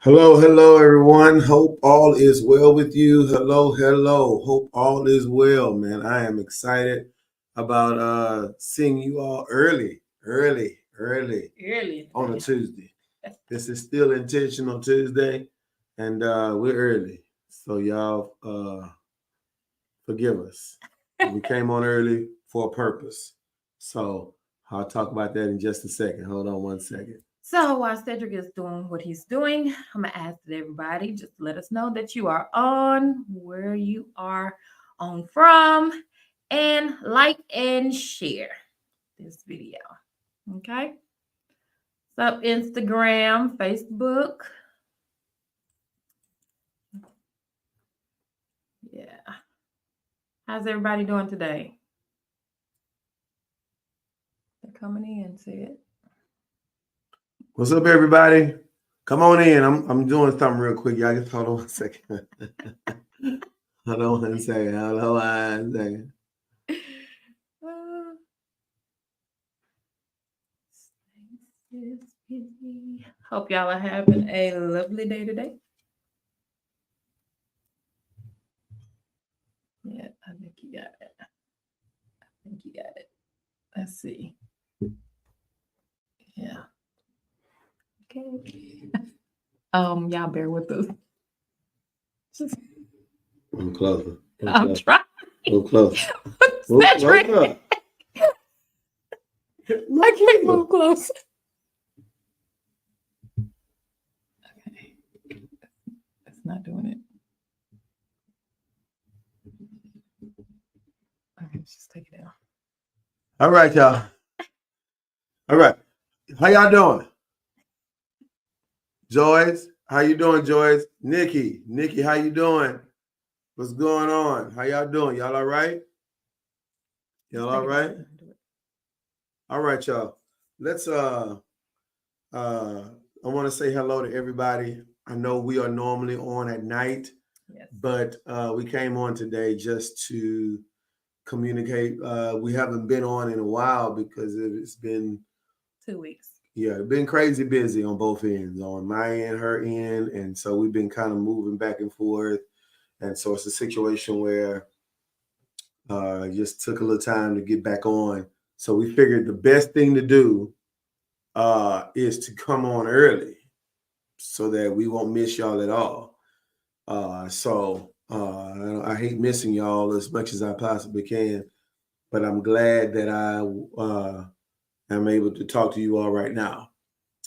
Hello, everyone. Hope all is well with you. Hello. Hope all is well, man. I am excited about seeing you all early Early on a today. Tuesday. This is still Intentional Tuesday, and we're early. So y'all forgive us. We came on early for a purpose. So I'll talk about that in just a second. Hold on one second. So while Cedric is doing what he's doing, I'm gonna ask that everybody just let us know that you are on, where you are on from, and like and share this video. Okay. So Instagram, Facebook. Yeah. How's everybody doing today? They're coming in, said. What's up, everybody? Come on in. I'm doing something real quick. Y'all just hold on one second. Hold on one second. Hold on one second. Uh, is busy. Hope y'all are having a lovely day today. Yeah, I think you got it. I think you got it. Let's see. Yeah. Okay. Y'all bear with us. I'm closer. I'm trying. Move closer. Move Cedric, closer. I can't move close. Okay. It's not doing it. Okay, just take it out. All right, y'all. All right. How y'all doing? Joyce, how you doing, Joyce? Nikki, how you doing? What's going on? How y'all doing? Y'all all right? Y'all all right? All right, y'all. Let's I want to say hello to everybody. I know we are normally on at night, Yes. but we came on today just to communicate. We haven't been on in a while because it's been 2 weeks. Yeah, it's been crazy busy on both ends, on my end, her end, and so we've been kind of moving back and forth. And so it's a situation where it just took a little time to get back on. So we figured the best thing to do is to come on early so that we won't miss y'all at all. I hate missing y'all as much as I possibly can, but I'm glad that I am able to talk to you all right now.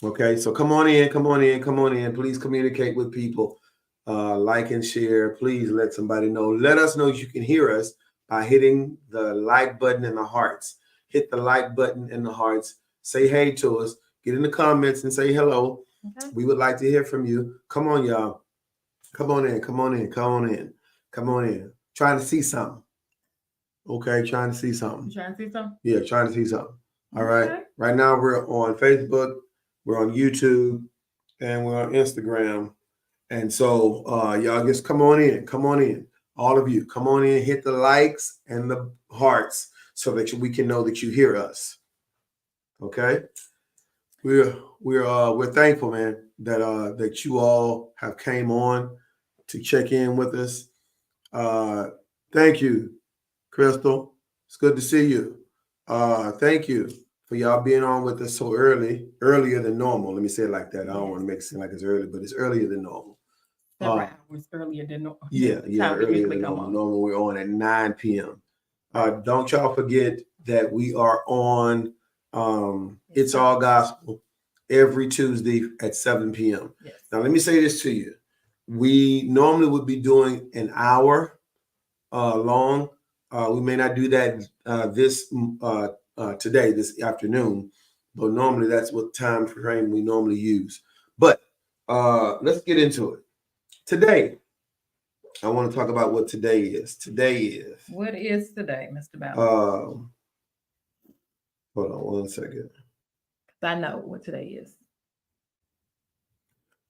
Okay, so come on in. Please communicate with people, like and share. Please let somebody know. Let us know you can hear us by hitting the like button and the hearts. Hit the like button and the hearts. Say hey to us. Get in the comments and say hello. Okay. We would like to hear from you. Come on, y'all. Come on in. Trying to see something. Okay, trying to see something. You trying to see something? Yeah, trying to see something. All right. Okay. Right now we're on Facebook, we're on YouTube, and we're on Instagram. And so y'all just come on in. Come on in. All of you, come on in, hit the likes and the hearts so that we can know that you hear us. Okay? We're thankful, man, that you all have came on to check in with us. Thank you, Crystal. It's good to see you. Thank you for y'all being on with us so earlier than normal. Let me say it like that. I don't want to make it seem like it's early, but it's earlier than normal. Several hours earlier than normal. Yeah, Time we earlier usually than come normal. on. Normal, we're on at 9 p.m. Don't y'all forget that we are on It's All Gospel every Tuesday at 7 p.m. Yes. Now, let me say this to you. We normally would be doing an hour long. We may not do that today, this afternoon, but normally that's what time frame we normally use. But let's get into it. Today, I want to talk about what today is. What is today, Mr. Ballard? Hold on one second. I know what today is.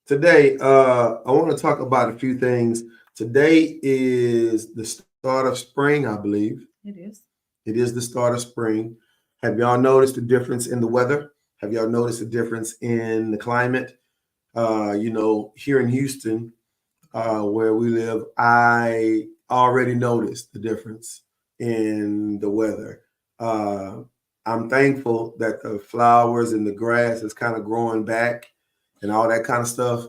Today, I want to talk about a few things. Today is the start of spring, I believe. It is. It is the start of spring. Have y'all noticed the difference in the weather? Have y'all noticed the difference in the climate? Here in Houston, where we live, I already noticed the difference in the weather. I'm thankful that the flowers and the grass is kind of growing back and all that kind of stuff.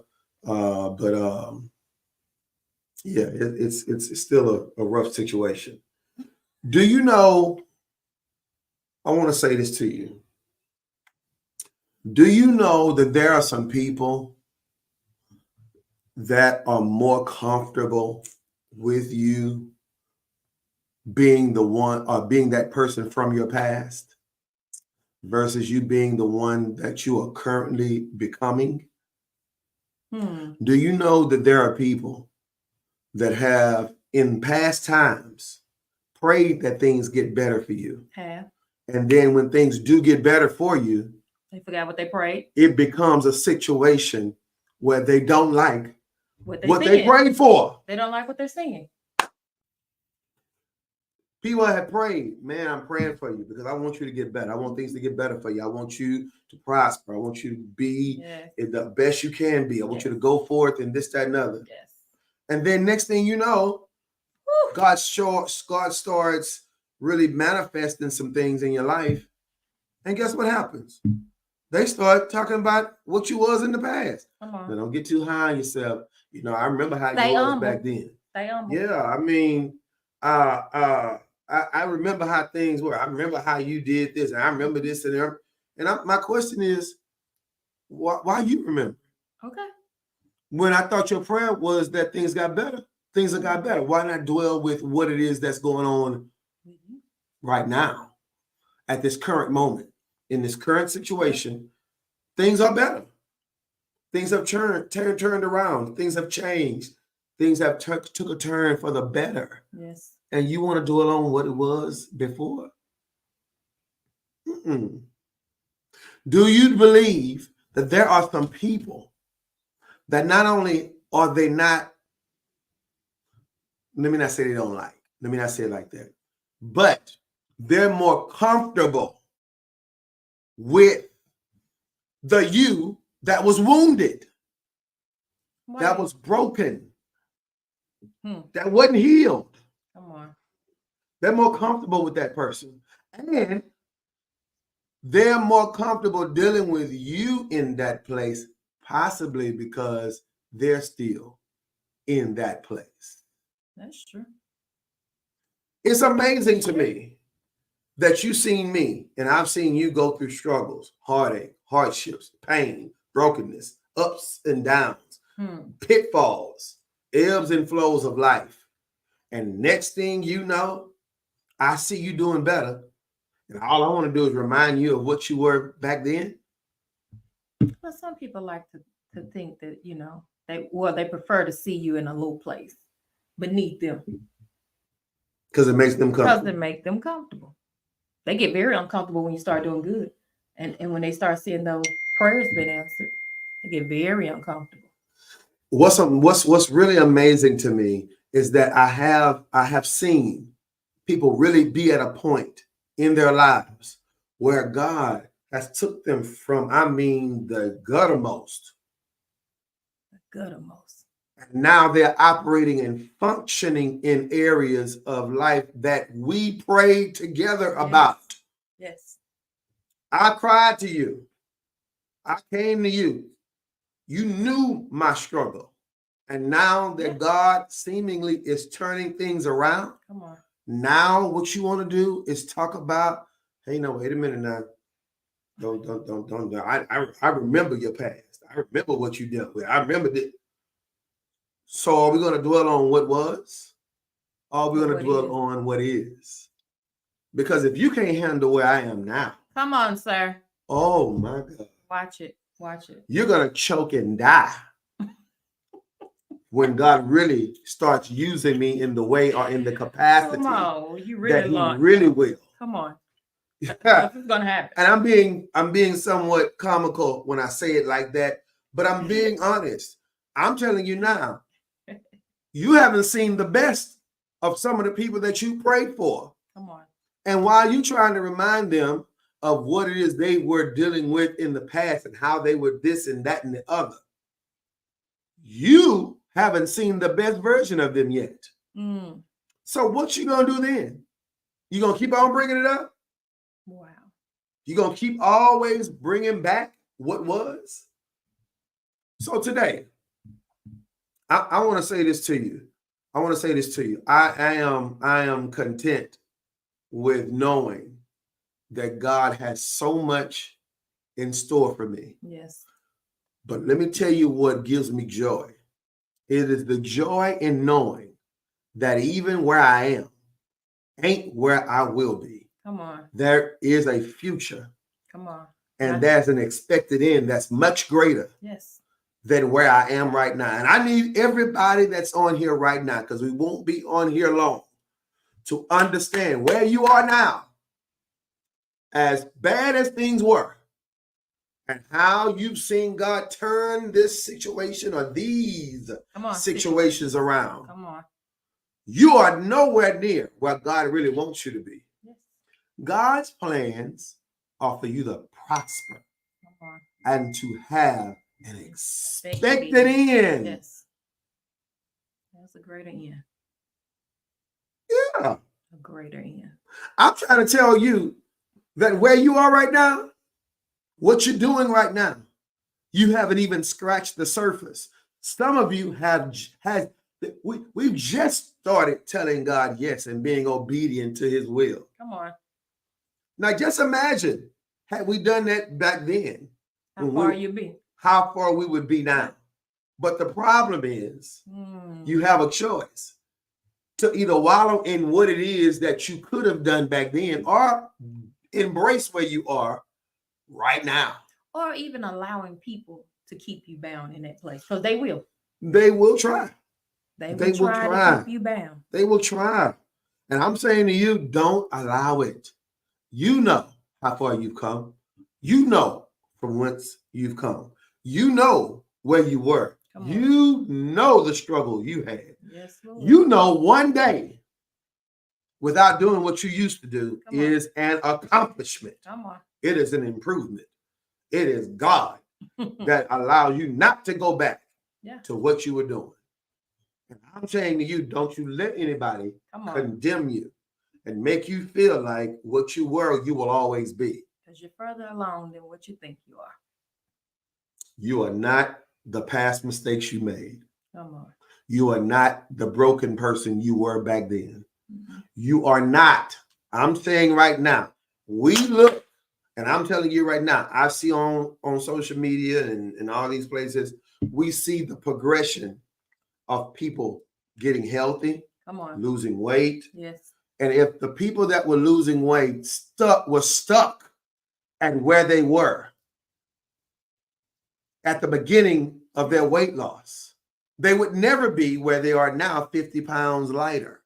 Yeah, it's still a rough situation. Do you know? I want to say this to you. Do you know that there are some people that are more comfortable with you being the one or being that person from your past versus you being the one that you are currently becoming? Do you know that there are people that have in past times prayed that things get better for you? Have. And then when things do get better for you, they forgot what they prayed. It becomes a situation where they don't like what they prayed for. They don't like what they're seeing. People have prayed, man, I'm praying for you because I want you to get better. I want things to get better for you. I want you to prosper. I want you to be the best you can be. I want you to go forth and this, that, and other. Yes. And then next thing you know, God starts really manifesting some things in your life. And guess what happens? They start talking about what you was in the past. Now, don't get too high on yourself. I remember how you was back then. Yeah, I mean, I remember how things were. I remember how you did this, and I remember this and that. And my question is, why you remember? Okay. When I thought your prayer was that things got better, things have got better. Why not dwell with what it is that's going on right now, at this current moment, in this current situation? Things are better. Things have turned around. Things have changed. Things have took a turn for the better. Yes. And you want to dwell on what it was before? Mm-mm. Do you believe that there are some people that not only are they not, let me not say they don't like, let me not say it like that, but they're more comfortable with the you that was wounded, that was broken, that wasn't healed. Come on. They're more comfortable with that person. And they're more comfortable dealing with you in that place, possibly because they're still in that place. That's true. It's amazing to me that you've seen me and I've seen you go through struggles, heartache, hardships, pain, brokenness, ups and downs, pitfalls, ebbs and flows of life. And next thing you know, I see you doing better. And all I want to do is remind you of what you were back then. Well, some people like to think that, they prefer to see you in a low place beneath them. Because it makes them comfortable. Because it makes them comfortable. They get very uncomfortable when you start doing good. And when they start seeing those prayers being answered, they get very uncomfortable. What's really amazing to me is that I have seen people really be at a point in their lives where God has took them from, the guttermost. The guttermost. And now they're operating and functioning in areas of life that we prayed together about. Yes. I cried to you. I came to you. You knew my struggle. And now that God seemingly is turning things around, come on. Now what you want to do is talk about, hey, no, wait a minute now. Don't. I remember your past. I remember what you dealt with. I remember that. So are we going to dwell on what was? Or are we going to dwell on what is? Because if you can't handle where I am now. Come on, sir. Oh, my God. Watch it. Watch it. You're going to choke and die when God really starts using me in the way or in the capacity you really that He really will. Come on. This is going to happen. And I'm being somewhat comical when I say it like that, but I'm being honest. I'm telling you now, you haven't seen the best of some of the people that you prayed for. Come on. And while you're trying to remind them of what it is they were dealing with in the past and how they were this and that and the other, You haven't seen the best version of them yet. Mm. So what you gonna do then? You gonna keep on bringing it up? Wow. You gonna keep always bringing back what was? So today, I want to say this to you. I am content with knowing that God has so much in store for me. Yes. But let me tell you what gives me joy. It is the joy in knowing that even where I am ain't where I will be. Come on. There is a future. Come on. And there's an expected end that's much greater. Yes. Than where I am right now. And I need everybody that's on here right now, because we won't be on here long, to understand where you are now, as bad as things were, and how you've seen God turn this situation or these situations around. Come on. You are nowhere near where God really wants you to be. Yes. God's plans are for you to prosper and to have an expected end. Yes. That's a greater end. Yeah. A greater end. I'm trying to tell you that where you are right now, what you're doing right now, you haven't even scratched the surface. Some of you we've just started telling God yes and being obedient to his will. Come on. Now just imagine, had we done that back then, how far you be? How far we would be now. But the problem is you have a choice to either wallow in what it is that you could have done back then or embrace where you are right now. Or even allowing people to keep you bound in that place, because they will. They will try. They will try to keep you bound. They will try. And I'm saying to you, don't allow it. You know how far you've come. You know from whence you've come. You know where you were. You know the struggle you had. Yes, Lord. You know one day without doing what you used to do is an accomplishment. Come on. It is an improvement. It is God that allows you not to go back to what you were doing. And I'm saying to you, don't you let anybody condemn you and make you feel like what you were, you will always be. Because you're further along than what you think you are. You are not the past mistakes you made. Come on. You are not the broken person you were back then. Mm-hmm. You are not. I'm saying right now, we look, and I'm telling you right now, I see on social media and all these places, we see the progression of people getting healthy, losing weight. Yes. And if the people that were losing weight were stuck at where they were at the beginning of their weight loss, they would never be where they are now, 50 pounds lighter,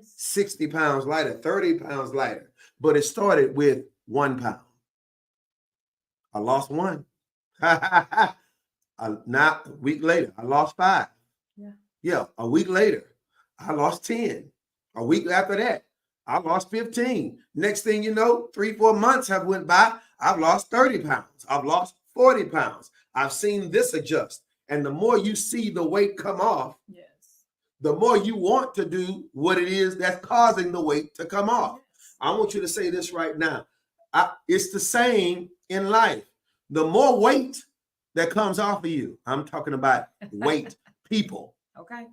60 pounds lighter, 30 pounds lighter. But it started with 1 pound. I lost 1. Now, a week later, I lost 5. Yeah, a week later, I lost 10. A week after that, I lost 15. Next thing you know, 3-4 months have went by. I've lost 30 pounds. I've lost 40 pounds. I've seen this adjust. And the more you see the weight come off, the more you want to do what it is that's causing the weight to come off. I want you to say this right now. It's the same in life. The more weight that comes off of you, I'm talking about weight, people. Okay.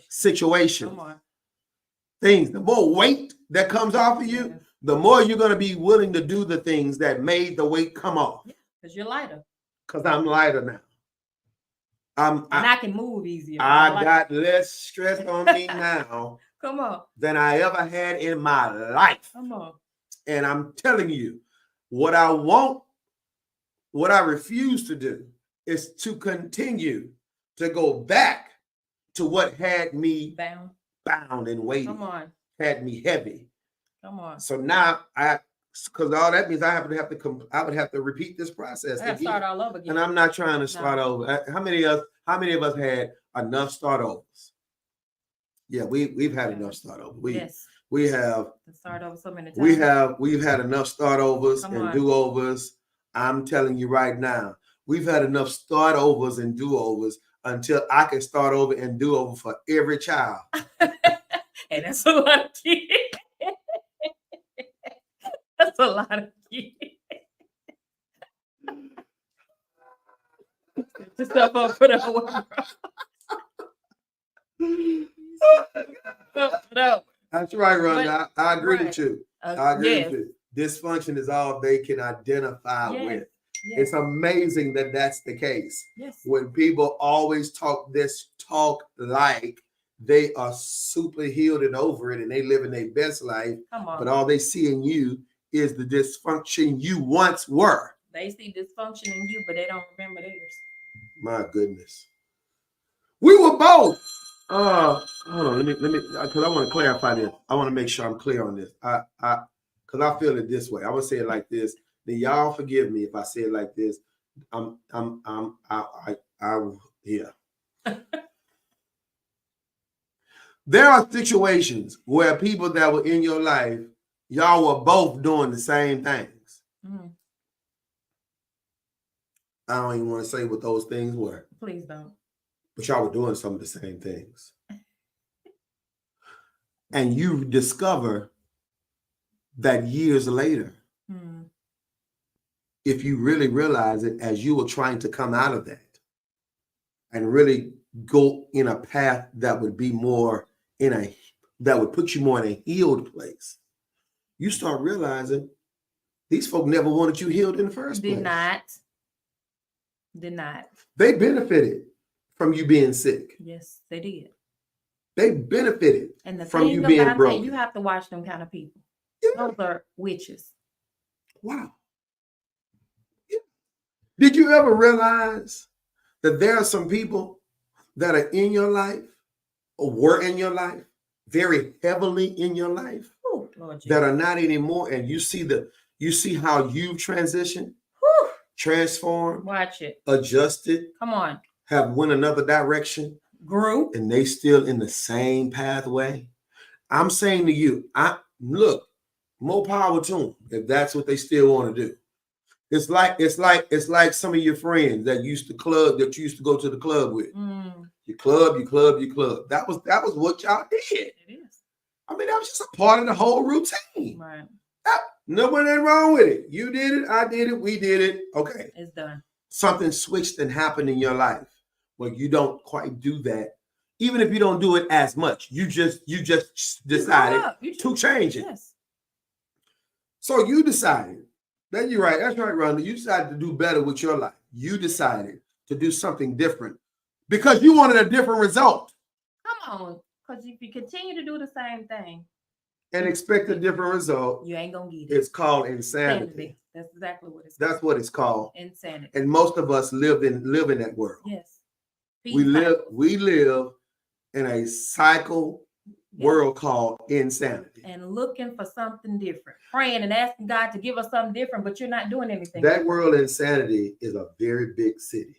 Situation. Come on. Things. The more weight that comes off of you, the more you're going to be willing to do the things that made the weight come off. Because you're lighter. Because I'm lighter now. I can move easier. I got less stress on me now. Come on. Than I ever had in my life. Come on. And I'm telling you, what I refuse to do is to continue to go back to what had me bound and weighted. Come on. Had me heavy. Come on. So now because all that means I would have to repeat this process. I have to start all over again. And I'm not trying to start over. How many of us had enough start overs? Yeah, we've had enough start overs. We have start over so many times. We've had enough start overs and do-overs. I'm telling you right now, we've had enough start overs and do-overs. until I can start over and do over for every child. And that's a lot of kids. That's a lot of kids. Just step up for that one, bro. That's right, Rhonda. I agree with you. I agree Yes, with you. Dysfunction is all they can identify yes, with. yes, It's amazing that that's the case. yes. When people always talk like they are super healed and over it and they live in their best life, Come on. but all they see in you is the dysfunction you once were. They see dysfunction in you, but they don't remember theirs. My goodness. We were both. Hold on, let me, because I want to clarify this. I want to make sure I'm clear on this. Because I feel it this way. I would say it like this. Then y'all forgive me if I say it like this. Yeah. There are situations where people that were in your life, y'all were both doing the same things. Mm. I don't even want to say what those things were. Please don't. But y'all were doing some of the same things. And you discover that years later, if you really realize it, as you were trying to come out of that and really go in a path that would be more that would put you more in a healed place, you start realizing these folk never wanted you healed in the first place. Did not. They benefited from you being sick. Yes, they did. They benefited from you being broken. You have to watch them kind of people. Yeah. Those are witches. Wow. Yeah. Did you ever realize that there are some people that are in your life or were in your life, very heavily in your life, that are not anymore, and you see how you've transitioned, transformed, watch it, adjusted, come on, have went another direction, grew, and they still in the same pathway? I'm saying to you, look, more power to them if that's what they still want to do. It's like some of your friends that you used to go to the club with. You club. That was what y'all did. It is. I mean, that was just a part of the whole routine. Right. Nothing wrong with it. You did it, I did it, we did it. Okay. It's done. Something switched and happened in your life where you don't quite do that. Even if you don't do it as much, you just decided to change it. Yes. So you decided. Then you're right. That's right, Rhonda. You decided to do better with your life. You decided to do something different because you wanted a different result. Come on. Because if you continue to do the same thing and expect a different result, you ain't going to get it. It's called insanity. That's exactly what it's called. That's what it's called. Insanity. And most of us live in that world. Yes. We live in a cycle world called insanity. And looking for something different. Praying and asking God to give us something different, but you're not doing anything. That world insanity is a very big city.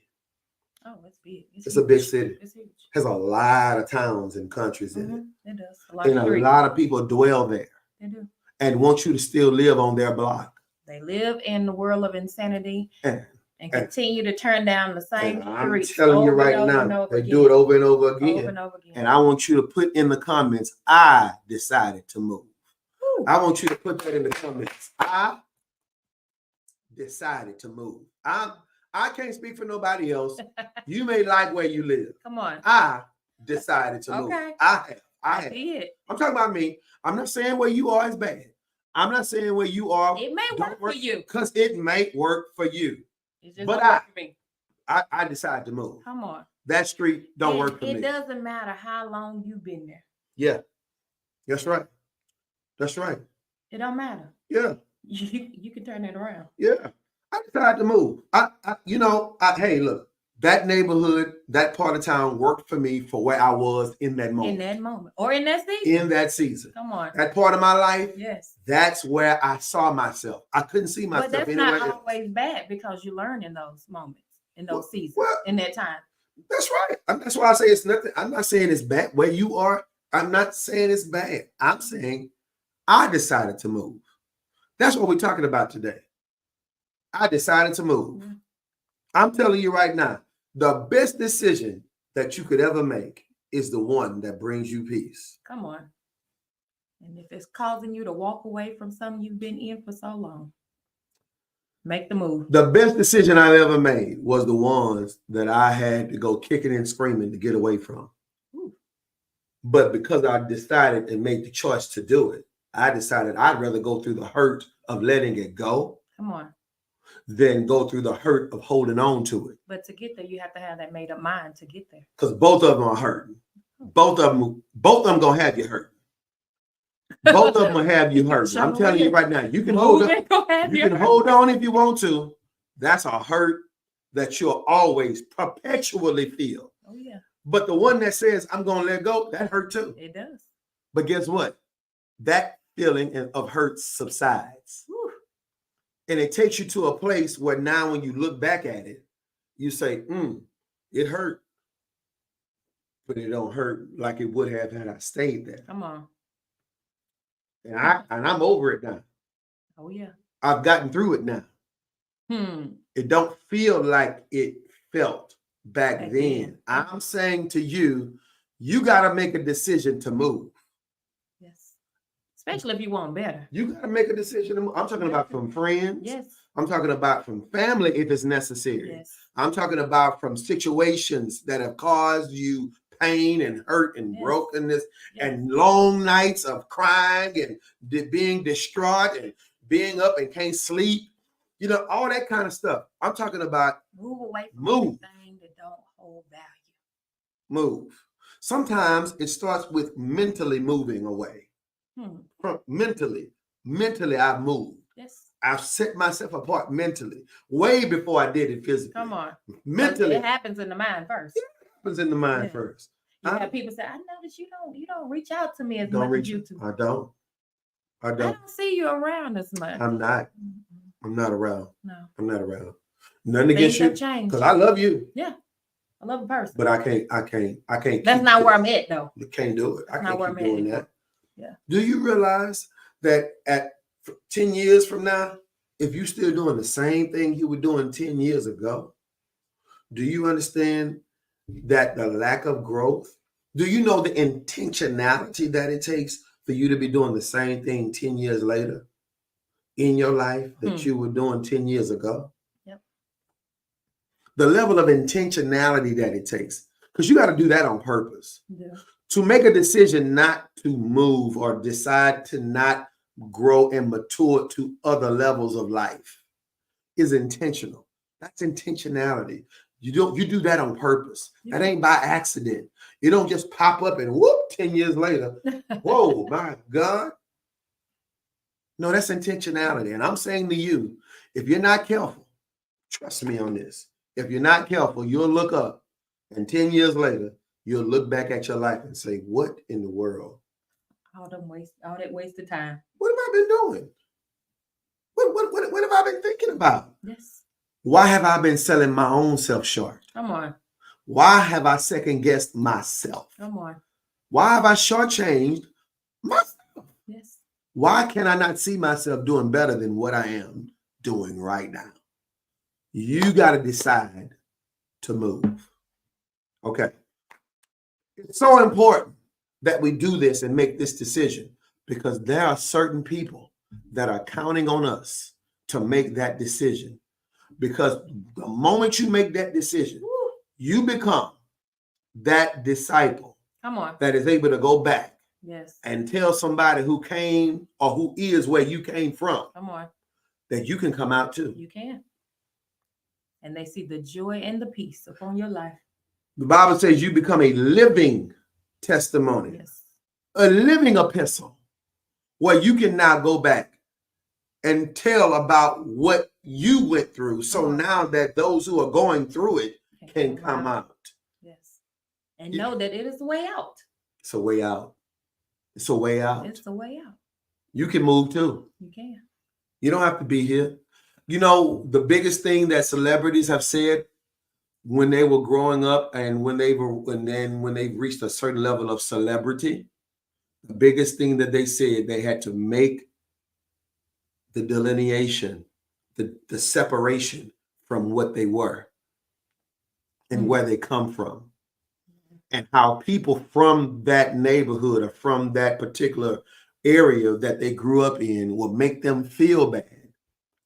Oh, it's big. It's a big city. It's huge. Has a lot of towns and countries in it. It does. A lot of people dwell there. They do. And want you to still live on their block. They live in the world of insanity and continue to turn down the same streets. I'm telling you right now, they do it over and over again. Over and over again. And I want you to put in the comments, I decided to move. Woo. I want you to put that in the comments. I decided to move. I can't speak for nobody else. You may like where you live. Come on. I decided to move. I have. Did. I'm talking about me. I'm not saying where you are is bad. I'm not saying where you are. It may work for you. Because it may work for you. But I decided to move. Come on. That street don't work for me. It doesn't matter how long you've been there. Yeah. That's right. That's right. It don't matter. Yeah. You can turn it around. Yeah. I decided to move. Hey, look, that neighborhood, that part of town worked for me for where I was in that moment. In that moment. Or in that season. In that season. Come on. That part of my life. Yes. That's where I saw myself. I couldn't see myself anywhere else. But that's not always bad because you learn in those moments, in those seasons, in that time. That's right. That's why I say it's nothing. I'm not saying it's bad where you are. I'm not saying it's bad. I'm saying I decided to move. That's what we're talking about today. I decided to move. I'm telling you right now, the best decision that you could ever make is the one that brings you peace. Come on. And if it's causing you to walk away from something you've been in for so long, make the move. The best decision I've ever made was the ones that I had to go kicking and screaming to get away from. Ooh. But because I decided and made the choice to do it, I decided I'd rather go through the hurt of letting it go Come on. than go through the hurt of holding on to it. But to get there, you have to have that made up mind to get there. Because both of them are hurting. Both of them gonna have you hurt. Both of them will have you hurt. I'm telling you right now, you can hold on. You can hold on if you want to. That's a hurt that you'll always perpetually feel. Oh yeah. But the one that says I'm gonna let go, that hurt too. It does. But guess what? That feeling of hurt subsides. Whew. And it takes you to a place where now when you look back at it, you say, it hurt. But it don't hurt like it would have had I stayed there. Come on. And I'm over it now. Oh yeah. I've gotten through it now. It don't feel like it felt back then. I'm saying to you, you got to make a decision to move. Yes. Especially if you want better. You got to make a decision to move. I'm talking about from friends. Yes. I'm talking about from family if it's necessary. Yes. I'm talking about from situations that have caused you pain and hurt and brokenness and long nights of crying and being distraught and being up and can't sleep. You know, all that kind of stuff. I'm talking about move away from anything that don't hold value. Move. Sometimes it starts with mentally moving away. From mentally, I've moved. Yes. I've set myself apart mentally way before I did it physically. Come on. Mentally. It happens in the mind first. It happens in the mind first. You have people say, I notice you don't reach out to me as much as you do. I don't. I don't see you around as much. I'm not. I'm not around. No. I'm not around. Nothing against you. Because I love you. Yeah. I love a person. But I can't. That's not where I'm at though. You can't do it. I can't keep doing that. Yeah. Do you realize that at 10 years from now, if you're still doing the same thing you were doing 10 years ago, do you understand that the lack of growth? Do you know the intentionality that it takes for you to be doing the same thing 10 years later in your life that you were doing 10 years ago? Yep. The level of intentionality that it takes, because you got to do that on purpose. Yeah. To make a decision not to move or decide to not grow and mature to other levels of life is intentional. That's intentionality. You do that on purpose. Yeah. That ain't by accident. You don't just pop up and whoop 10 years later. Whoa, my God. No, that's intentionality. And I'm saying to you, if you're not careful, trust me on this. If you're not careful, you'll look up and 10 years later, you'll look back at your life and say, what in the world? All that wasted time. What have I been doing? What have I been thinking about? Yes. Why have I been selling my own self short? Come on. Why have I second guessed myself? Come on. Why have I shortchanged myself? Yes. Why can I not see myself doing better than what I am doing right now? You got to decide to move. Okay. It's so important that we do this and make this decision because there are certain people that are counting on us to make that decision. Because the moment you make that decision, you become that disciple. Come on. That is able to go back. Yes. And tell somebody who came or who is where you came from. Come on. That you can come out too. You can. And they see the joy and the peace upon your life. The Bible says you become a living testimony. Yes. A living epistle where you can now go back and tell about what you went through. So now that those who are going through it can come out. Yes. And know that it is a way out. It's a way out. It's a way out. It's a way out. You can move too. You can. You don't have to be here. You know, the biggest thing that celebrities have said when they were growing up and when they've reached a certain level of celebrity, the biggest thing that they said, they had to make the delineation, the separation from what they were and where they come from. and how people from that neighborhood or from that particular area that they grew up in will make them feel bad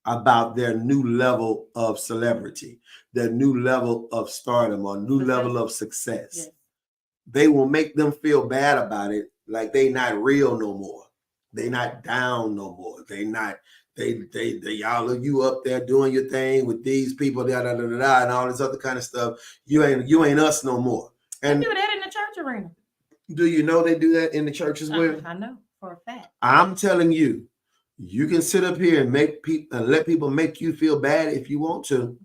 about their new level of celebrity, their new level of stardom, or new level of success. Yes. They will make them feel bad about it, like they not real no more. They not down no more. They not they y'all are you up there doing your thing with these people, da da da da da, and all this other kind of stuff. You ain't us no more. And they do that in the church arena. Do you know they do that in the church as well? I know for a fact. I'm telling you, you can sit up here and make people and let people make you feel bad if you want to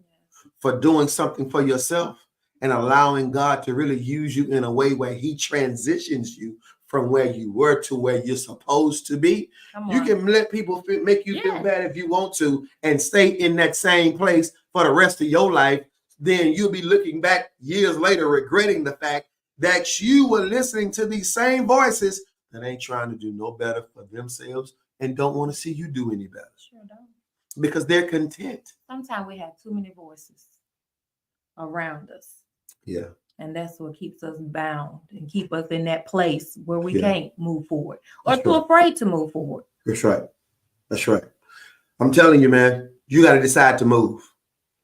for doing something for yourself and allowing God to really use you in a way where He transitions you from where you were to where you're supposed to be. You can let people make you feel bad if you want to and stay in that same place for the rest of your life. Then you'll be looking back years later, regretting the fact that you were listening to these same voices that ain't trying to do no better for themselves and don't want to see you do any better. Sure don't. Because they're content. Sometimes we have too many voices around us. Yeah. And that's what keeps us bound and keep us in that place where we can't move forward or That's too right. afraid to move forward. That's right. That's right. I'm telling you, man, you got to decide to move.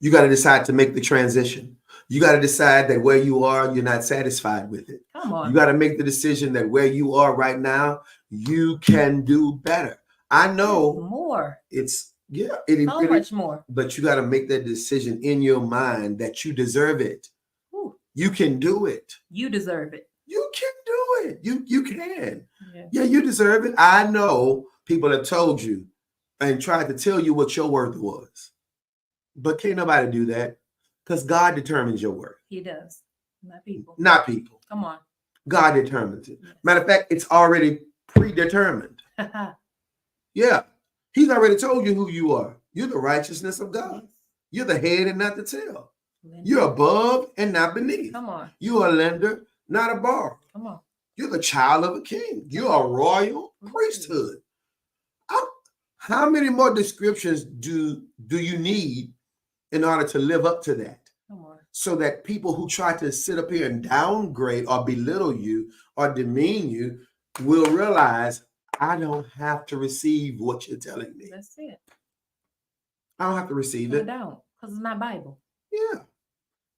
You got to decide to make the transition. You got to decide that where you are, you're not satisfied with it. Come on. You got to make the decision that where you are right now, you can do better. I know more. It's much more. But you got to make that decision in your mind that you deserve it. Ooh. You can do it. You deserve it. You can do it. You can. Yeah, you deserve it. I know people have told you and tried to tell you what your worth was. But can't nobody do that because God determines your worth. He does. Not people. Not people. Come on. God determines it. Yes. Matter of fact, it's already predetermined. Yeah. He's already told you who you are. You're the righteousness of God. Yes. You're the head and not the tail. You're above and not beneath. Come on. You're a lender, not a borrower. Come on. You're the child of a king. You're a royal priesthood. How many more descriptions do you need in order to live up to that? Come on. So that people who try to sit up here and downgrade or belittle you or demean you will realize I don't have to receive what you're telling me. That's it. I don't have to receive it. I don't, because it's not Bible. Yeah.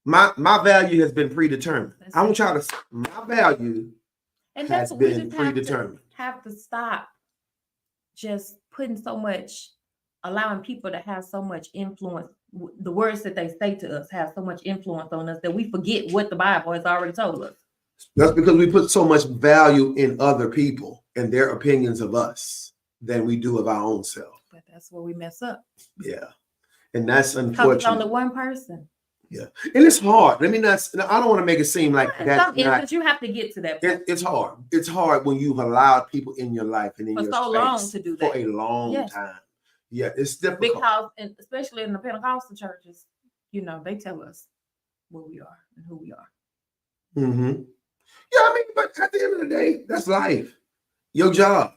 My value has been predetermined. I want y'all to, my value has been predetermined. Have to stop just putting so much, allowing people to have so much influence. The words that they say to us have so much influence on us that we forget what the Bible has already told us. That's because we put so much value in other people and their opinions of us than we do of our own self. But that's where we mess up. Yeah. And that's unfortunate. It's only one person. Yeah. And it's hard. I don't want to make it seem like that's not. You have to get to that point. It's hard. It's hard when you've allowed people in your life and in your so long to do that. For a long time. Yeah, it's difficult. Because, especially in the Pentecostal churches, they tell us what we are and who we are. Mm-hmm. Yeah, but at the end of the day, that's life. Your job,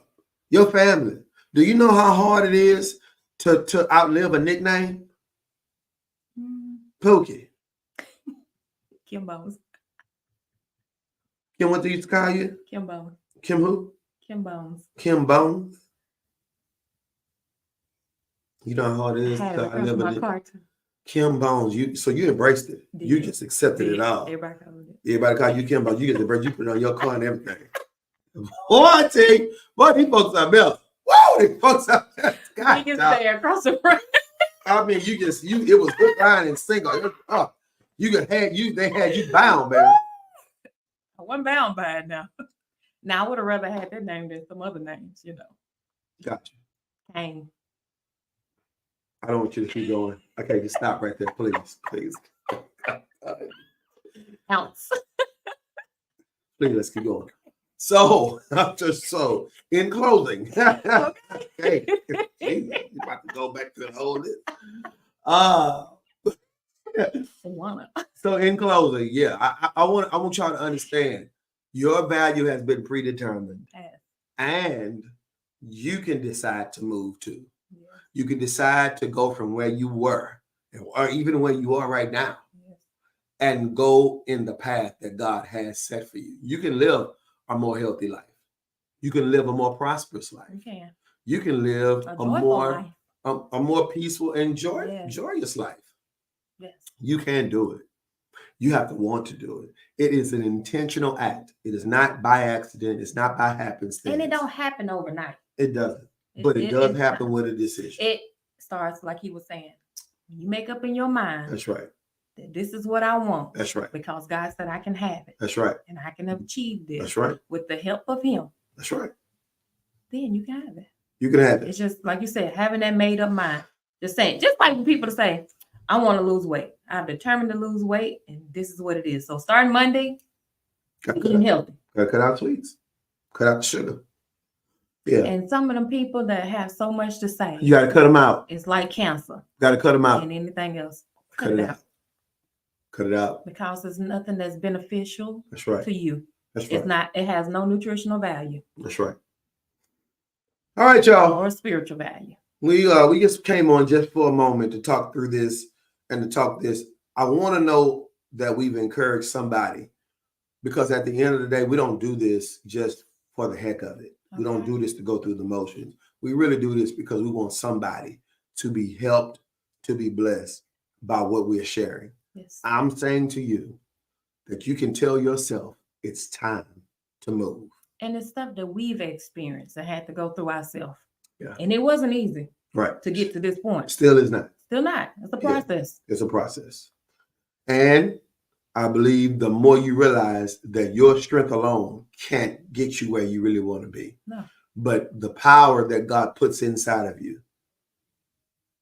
your family. Do you know how hard it is to outlive a nickname? Pookie. Kim Bones. Kim, what they used to call you? Kim Bones. Kim who? Kim Bones. Kim Bones. You know how hard it is to outlive a nickname. Kim Bones. You embraced it. You just accepted it all. Everybody called you Kim Bones. You get the bird. You put it on your car and everything. Boy, I tell you, these folks are built. Whoa, these folks are built. God, you can stay across the front. I mean, it was hook, line, and single. They had you bound, baby. I wasn't bound by it now. Now I would have rather had that name than some other names, Gotcha. Kane. I don't want you to keep going. Okay, just stop right there, please. Ounce. Please, let's keep going. So, in closing, okay, you about to go back to the whole list. So, in closing, I want y'all to understand your value has been predetermined, and you can decide to move too. Yeah. You can decide to go from where you were, or even where you are right now. and go in the path that God has set for you. You can live a more healthy life. You can live a more prosperous life. You can. You can live A a joyful more life. a more peaceful and Yes. joyous life. Yes. You can do it. You have to want to do it. It is an intentional act. It is not by accident. It's not by happenstance. And it don't happen overnight. It doesn't. But it does happen with a decision. It starts like he was saying. You make up in your mind. That's right. That this is what I want. That's right. Because God said I can have it. That's right. And I can achieve this. That's right. With the help of him. That's right. Then you can have it. You can have it. It's just like you said, having that made up mind. Just saying, just like when people say, I want to lose weight. I'm determined to lose weight, and this is what it is. So starting Monday, eating healthy. Cut out sweets. Cut out the sugar. Yeah. And some of them people that have so much to say, you got to cut them out. It's like cancer. Got to cut them out. And anything else. Cut it out. Cut it out. Because there's nothing that's beneficial That's right. to you. That's right. It's not, it has no nutritional value. That's right. All right, y'all. Or spiritual value. We just came on just for a moment to talk through this and to talk this. I want to know that we've encouraged somebody, because at the end of the day, we don't do this just for the heck of it. Okay. We don't do this to go through the motions. We really do this because we want somebody to be helped, to be blessed by what we're sharing. Yes. I'm saying to you that you can tell yourself it's time to move. And it's stuff that we've experienced and had to go through ourselves. Yeah. And it wasn't easy. Right. To get to this point. Still is not. Still not. It's a process. Yeah, it's a process. And I believe the more you realize that your strength alone can't get you where you really want to be. No. But the power that God puts inside of you,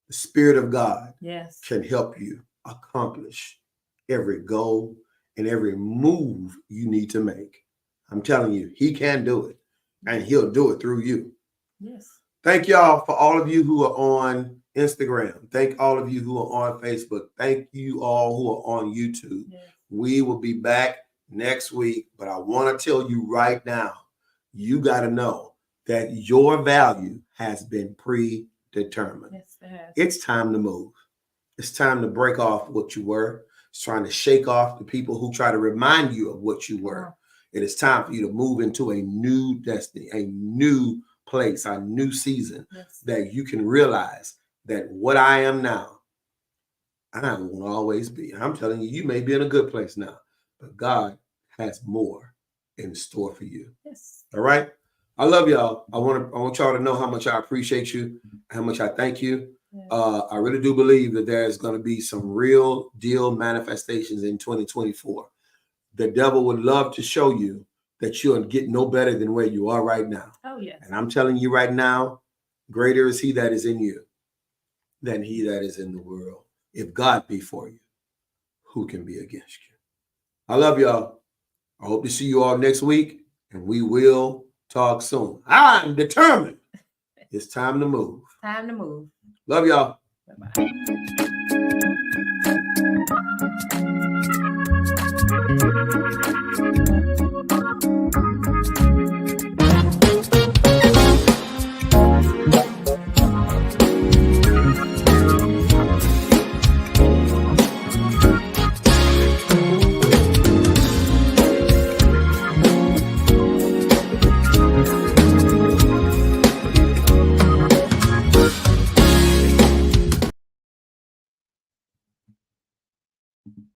the Spirit of God, yes, can help you accomplish every goal and every move you need to make. I'm telling you, he can do it, and he'll do it through you. Yes. Thank y'all for all of you who are on Instagram. Thank all of you who are on Facebook. Thank you all who are on YouTube. Yes. We will be back next week, but I want to tell you right now, you got to know that your value has been predetermined. Yes, it has. It's time to move. It's time to break off what you were. It's trying to shake off the people who try to remind you of what you were. It is time for you to move into a new destiny, a new place, a new season, yes, that you can realize that what I am now, I won't always be. I'm telling you, you may be in a good place now, but God has more in store for you. Yes. All right. I love y'all. I want y'all to know how much I appreciate you, how much I thank you. Yes. I really do believe that there's going to be some real deal manifestations in 2024. The devil would love to show you that you'll get no better than where you are right now. Oh, yes. And I'm telling you right now, greater is he that is in you than he that is in the world. If God be for you, who can be against you? I love y'all. I hope to see you all next week, and we will talk soon. I'm determined. It's time to move. Time to move. Love y'all. Bye-bye.